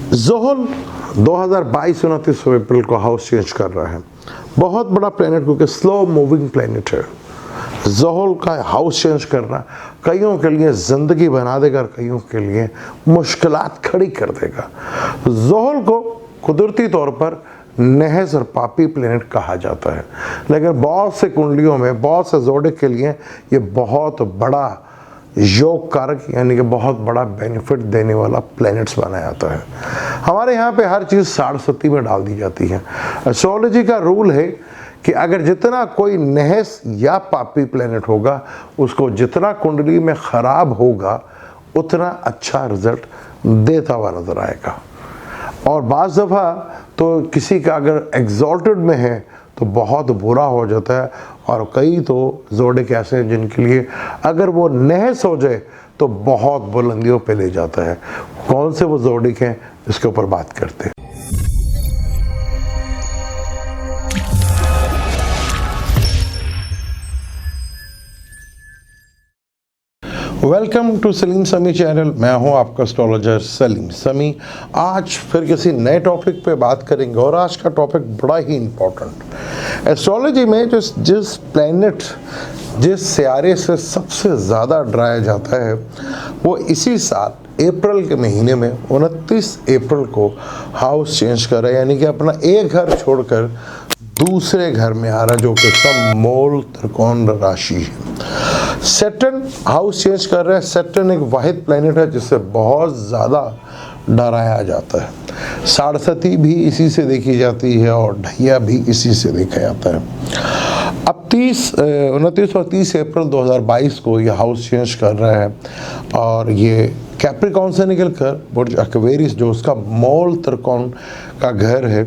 ज़ोहल 2022 29 अप्रैल को house change कर रहा है। बहुत बड़ा प्लैनेट क्योंकि स्लो मूविंग प्लैनेट है। ज़ोहल का हाउस चेंज करना कईयों के लिए ज़िंदगी बना देगा और कईयों के लिए मुश्किलात खड़ी कर देगा। ज़ोहल को कुदरती तौर पर नहस और पापी प्लैनेट कहा जाता है, लेकिन बहुत से कुंडलियों में बहुत से जोड़े के लिए ये बहुत बड़ा योग कारक यानी कि बहुत बड़ा बेनिफिट देने वाला प्लैनेट्स माना जाता है। हमारे यहाँ पे हर चीज़ साढ़े में डाल दी जाती है। एस्ट्रोलॉजी का रूल है कि अगर जितना कोई नहस या पापी प्लैनेट होगा उसको जितना कुंडली में ख़राब होगा उतना अच्छा रिजल्ट देता हुआ नज़र आएगा। और बाज़ दफ़ा तो किसी का अगर एग्जॉल्टेड में है तो बहुत बुरा हो जाता है, और कई तो जोड़े ऐसे हैं जिनके लिए अगर वो नहस हो जाए तो बहुत बुलंदियों पे ले जाता है। कौन से वो जोड़े हैं इसके ऊपर बात करते हैं। वेलकम टू सलीम समी चैनल। मैं हूं आपका एस्ट्रोलॉजर सलीम समी। आज फिर किसी नए टॉपिक पे बात करेंगे और आज का टॉपिक बड़ा ही इम्पोर्टेंट। एस्ट्रोलॉजी में जिस प्लैनेट जिस सियारे से सबसे ज़्यादा डराया जाता है वो इसी साल अप्रैल के महीने में 29 अप्रैल को हाउस चेंज कर रहा है, यानी कि अपना एक घर छोड़कर दूसरे घर में आ रहा है, जो कि उसका मूल त्रिकोण राशि है। सैटर्न हाउस चेंज कर रहा है। सैटर्न एक वाहिद प्लैनेट है जिससे बहुत ज़्यादा डराया जाता है। साढ़े भी इसी से देखी जाती है और ढैया भी इसी से देखा जाता है। अब 29 और 30 अप्रैल 2022 को ये हाउस चेंज कर रहा है और ये कैप्रिकॉर्न से निकल कर बुर्ज एक्वेरियस जो उसका मूल त्रिकोण का घर है,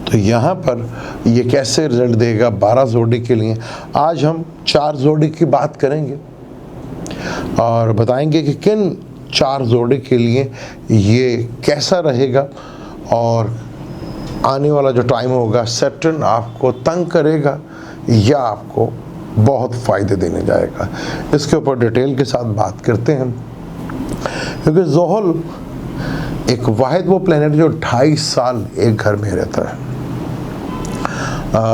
तो यहाँ पर ये कैसे रिजल्ट देगा 12 जोड़ी के लिए। आज हम 4 जोड़ी की बात करेंगे और बताएंगे कि किन 4 जोड़ी के लिए ये कैसा रहेगा और आने वाला जो टाइम होगा सैटर्न आपको तंग करेगा या आपको बहुत फ़ायदे देने जाएगा। इसके ऊपर डिटेल के साथ बात करते हैं, क्योंकि ज़ोहल एक वाहिद वो प्लैनेट जो 2.5 साल एक घर में रहता है।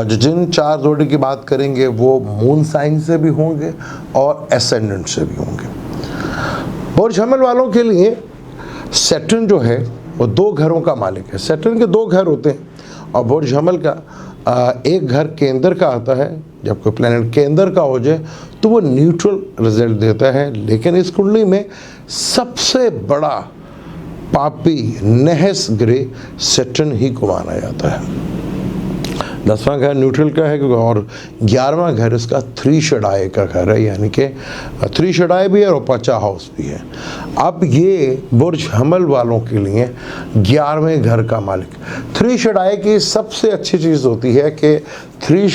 जिन 4 जोड़ी की बात करेंगे वो मून साइन से भी होंगे और एसेंडेंट से भी होंगे। बुर्ज हमल वालों के लिए सैटर्न जो है वो 2 घरों का मालिक है। सैटर्न के 2 घर होते हैं और बुर्ज हमल का एक घर केंद्र का आता है। जब कोई प्लैनेट केंद्र का हो जाए तो वो न्यूट्रल रिजल्ट देता है, लेकिन इस कुंडली में सबसे बड़ा पापी नहस ग्रह सैटर्न ही को माना जाता है। 10वां घर न्यूट्रल का है और 11वां घर इसका 3 शडाई का घर है, यानी कि 3 शडाई भी है और उपचा हाउस भी है। अब ये बुर्ज हमल वालों के लिए 11वें घर का मालिक। 3 शडाई की सबसे अच्छी चीज़ होती है कि 3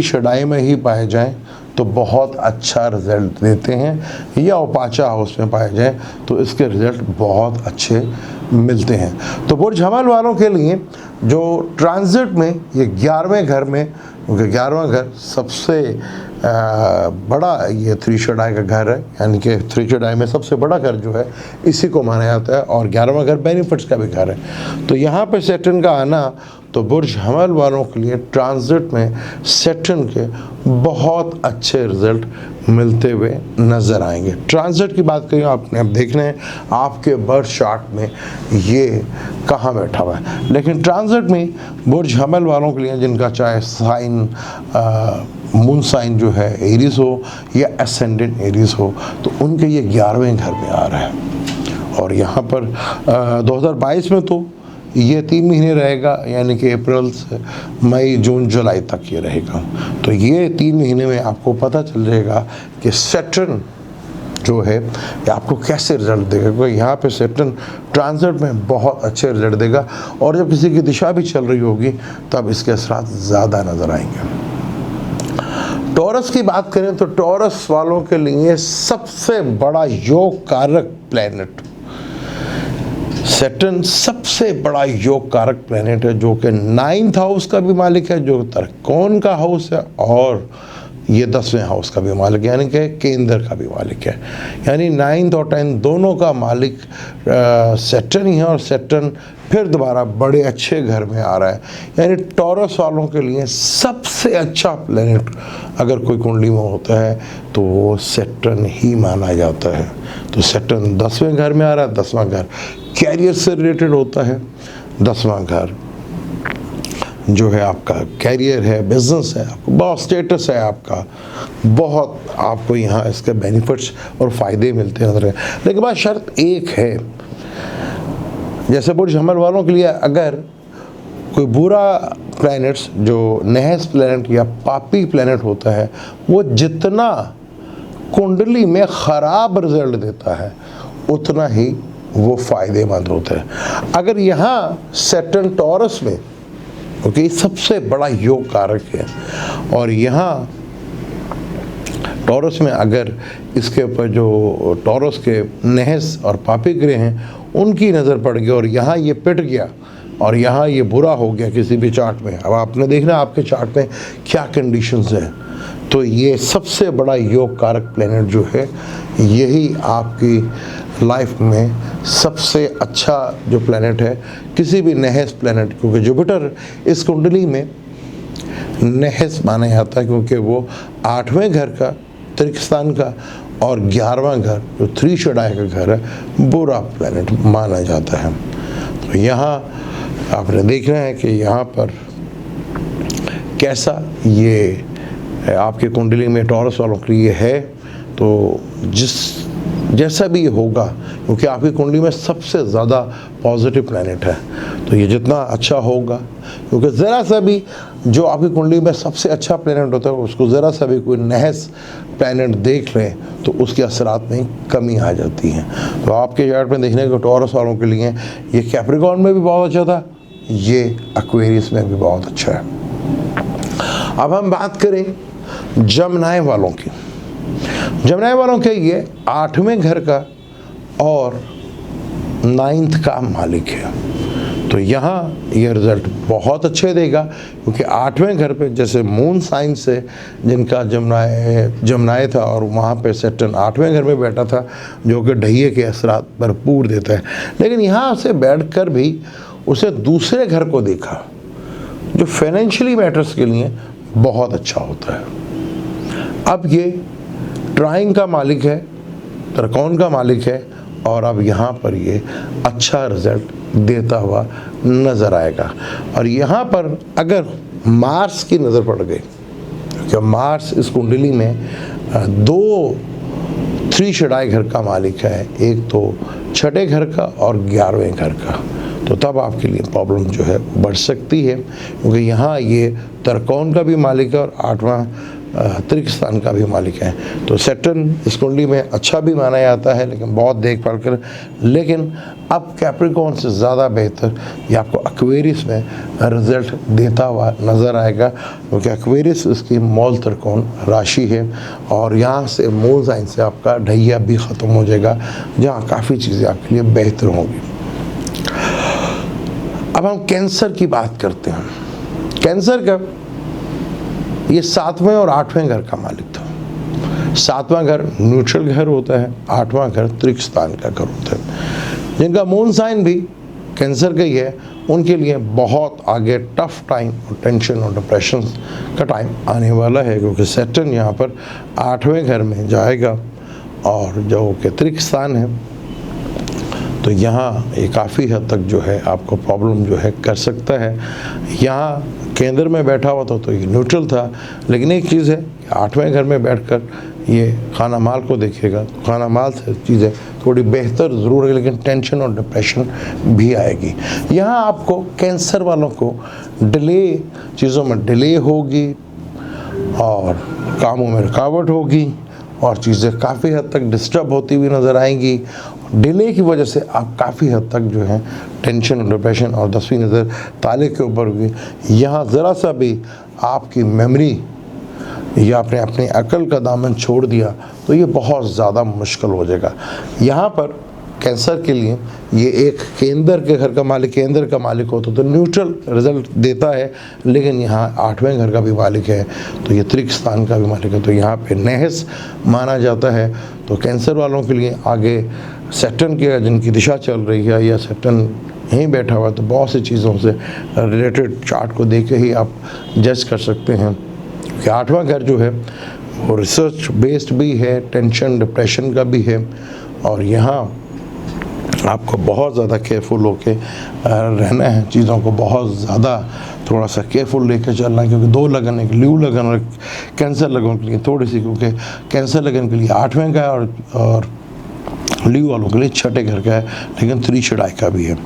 शडाई में ही पाए जाएं तो बहुत अच्छा रिज़ल्ट देते हैं, या उपाचा हाउस में पाए जाएं तो इसके रिज़ल्ट बहुत अच्छे मिलते हैं। तो बुर्ज हमल वालों के लिए जो ट्रांजिट में ये 11वें घर में, क्योंकि 11वां घर सबसे बड़ा ये 3 शडाई का घर है, यानी कि 3 शडाई में सबसे बड़ा घर जो है इसी को माना जाता है और 11वां घर बेनिफिट्स का भी घर है। तो यहाँ पे सैटर्न का आना तो बुर्ज हमल वालों के लिए ट्रांजिट में सैटर्न के बहुत अच्छे रिजल्ट मिलते हुए नज़र आएंगे। ट्रांजिट की बात करें आपने अब देखना है आपके बर्थ चार्ट में ये कहाँ बैठा हुआ है, लेकिन ट्रांजिट में बुर्ज हमल वालों के लिए जिनका चाहे साइन मून साइन जो है एरीज हो या एसेंडेंट एरीज हो तो उनके ये 11वें घर में आ रहा है। और यहाँ पर 2022 में तो ये 3 महीने रहेगा, यानी कि अप्रैल से मई जून जुलाई तक ये रहेगा। तो ये 3 महीने में आपको पता चल जाएगा कि सैटर्न जो है ये आपको कैसे रिजल्ट देगा, क्योंकि यहाँ पे सैटर्न ट्रांजिट में बहुत अच्छे रिजल्ट देगा और जब किसी की दिशा भी चल रही होगी तब इसके असरात ज़्यादा नज़र आएंगे। टॉरस की बात करें तो टॉरस वालों के लिए सबसे बड़ा योग कारक प्लैनेट सैटर्न सबसे बड़ा योग कारक प्लैनेट है, जो कि 9th हाउस का भी मालिक है, जो त्रिकोण का हाउस है और ये 10वें हाउस का भी मालिक है, यानी कि केंद्र का भी मालिक है। यानी 9th और 10th दोनों का मालिक सैटर्न ही है, और सैटर्न फिर दोबारा बड़े अच्छे घर में आ रहा है। यानी टॉरस वालों के लिए सबसे अच्छा प्लेनेट अगर कोई कुंडली में होता है तो वो सैटर्न ही माना जाता है। तो सैटर्न 10वें घर में आ रहा है। 10वां घर कैरियर से रिलेटेड होता है। 10वां घर जो है आपका कैरियर है, बिजनेस है, आपको बहुत स्टेटस है, आपका बहुत आपको यहाँ इसके बेनिफिट्स और फ़ायदे मिलते हैं। लेकिन बात शर्त एक है, जैसे बुर्ज हमल वालों के लिए अगर कोई बुरा प्लैनेट्स जो नहस प्लैनेट या पापी प्लैनेट होता है, वो जितना कुंडली में ख़राब रिजल्ट देता है उतना ही वो फ़ायदेमंद होता है। अगर यहाँ सैटर्न टॉरस में, ओके, सबसे बड़ा योग कारक है, और यहाँ टॉरस में अगर इसके ऊपर जो टॉरस के नहस और पापी ग्रह हैं उनकी नज़र पड़ गई और यहाँ ये पिट गया और यहाँ ये बुरा हो गया किसी भी चार्ट में, अब आपने देखना आपके चार्ट में क्या कंडीशंस है, तो ये सबसे बड़ा योग कारक प्लेनेट जो है यही आपकी लाइफ में सबसे अच्छा जो प्लेनेट है किसी भी नहस प्लेनेट, क्योंकि जुपिटर इस कुंडली में नहस माना जाता है क्योंकि वो 8वें घर का त्रिक स्थान का और 11वां घर जो 3 शडाई का घर है बुरा प्लेनेट माना जाता है। तो यहाँ आपने देखना है कि यहाँ पर कैसा ये आपकी कुंडली में टॉरस वालों के लिए है। तो जैसा भी ये होगा, क्योंकि आपकी कुंडली में सबसे ज़्यादा पॉजिटिव प्लैनेट है, तो ये जितना अच्छा होगा, क्योंकि ज़रा सा भी जो आपकी कुंडली में सबसे अच्छा प्लैनेट होता है उसको ज़रा सा भी कोई नहस प्लैनेट देख लें तो उसके असरात में कमी आ जाती है। तो आपके चार्ट में देखने को टॉरस वालों के लिए ये कैप्रिकॉर्न में भी बहुत अच्छा था, ये एक्वेरियस में भी बहुत अच्छा है। अब हम बात करें जमनाई वालों की। जमनाई वालों के ये 8वें घर का और 9th का मालिक है, तो यहाँ ये रिज़ल्ट बहुत अच्छे देगा, क्योंकि 8वें घर पे जैसे मून साइन से जिनका जमनाई था और वहाँ पे सैटर्न 8वें घर में बैठा था जो कि ढहिए के असरात भरपूर देता है, लेकिन यहाँ से बैठकर भी उसे दूसरे घर को देखा जो फाइनेंशियली मैटर्स के लिए बहुत अच्छा होता है। अब ये ट्राइंग का मालिक है, त्रिकोण का मालिक है, और अब यहाँ पर ये अच्छा रिजल्ट देता हुआ नज़र आएगा। और यहाँ पर अगर मार्स की नज़र पड़ गई, क्योंकि मार्स इस कुंडली में 3 शडाई घर का मालिक है, एक तो 6ठे घर का और 11वें घर का, तो तब आपके लिए प्रॉब्लम जो है बढ़ सकती है, क्योंकि यहाँ ये त्रिकोण का भी मालिक है और 8वां त्रिक स्थान का भी मालिक है। तो सैटर्न इस कुंडली में अच्छा भी माना जाता है, लेकिन बहुत देखभाल कर, लेकिन अब कैप्रिकॉर्न से ज़्यादा बेहतर ये आपको एक्वेरियस में रिजल्ट देता हुआ नज़र आएगा, क्योंकि एक्वेरियस इसकी मौल त्रिकोण राशि है और यहाँ से मूल साइन से आपका ढैया भी ख़त्म हो जाएगा, जहाँ काफ़ी चीज़ें आपके लिए बेहतर होंगी। अब हम कैंसर की बात करते हैं। कैंसर का ये 7वें और 8वें घर का मालिक था। 7वां घर न्यूट्रल घर होता है, 8वां घर त्रिक स्थान का घर होता है। जिनका मून साइन भी कैंसर का ही है, उनके लिए बहुत आगे टफ टाइम और टेंशन और डिप्रेशन का टाइम आने वाला है, क्योंकि सैटर्न यहाँ पर 8वें घर में जाएगा और जो कि त्रिक स्थान है, तो यहाँ ये काफ़ी हद तक जो है आपको प्रॉब्लम जो है कर सकता है। यहाँ केंद्र में बैठा हुआ था तो ये न्यूट्रल था, लेकिन एक चीज़ है 8वें घर में बैठकर ये खाना माल को देखेगा, तो खाना माल से चीज़ें थोड़ी बेहतर ज़रूर है, लेकिन टेंशन और डिप्रेशन भी आएगी। यहाँ आपको कैंसर वालों को डिले, चीज़ों में डिले होगी और कामों में रुकावट होगी और चीज़ें काफ़ी हद तक डिस्टर्ब होती हुई नज़र आएंगी। डिले की वजह से आप काफ़ी हद तक जो है टेंशन और डिप्रेशन, और 10वीं नज़र ताले के ऊपर होगी। यहाँ ज़रा सा भी आपकी मेमोरी या आपने अपनी अकल का दामन छोड़ दिया तो ये बहुत ज़्यादा मुश्किल हो जाएगा। यहाँ पर कैंसर के लिए ये एक केंद्र के घर का मालिक, केंद्र का मालिक होता तो न्यूट्रल रिजल्ट देता है, लेकिन यहाँ 8वें घर का भी मालिक है तो ये त्रिक स्थान का भी मालिक है, तो यहाँ पे नहस माना जाता है। तो कैंसर वालों के लिए आगे सैटर्न की जिनकी दिशा चल रही है या सैटर्न यहीं बैठा हुआ है, तो बहुत सी चीज़ों से रिलेटेड चार्ट को देख के ही आप जज कर सकते हैं कि 8वां घर जो है वो रिसर्च बेस्ड भी है, टेंशन डिप्रेशन का भी है, और यहाँ आपको बहुत ज़्यादा केयरफुल होके रहना है, चीज़ों को बहुत ज़्यादा थोड़ा सा केयरफुल लेकर चलना है, क्योंकि 2 लगन, एक ल्यू लगन और कैंसर लगन के लिए थोड़ी सी, क्योंकि कैंसर लगन के लिए 8वें का है और ल्यू वालों के लिए 6ठे घर का है, लेकिन 3 शडाई का भी है।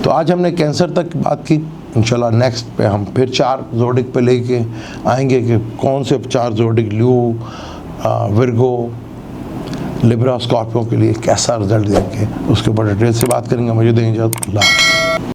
तो आज हमने कैंसर तक बात की, इंशाल्लाह नेक्स्ट पे हम फिर 4 जोडिक पे लेके आएंगे कि कौन से 4 जोडिक ल्यू, विर्गो, लिब्रा, स्कॉर्पियो के लिए कैसा रिजल्ट देंगे, उसके ऊपर डिटेल से बात करेंगे। मुझे दें इजाज़त।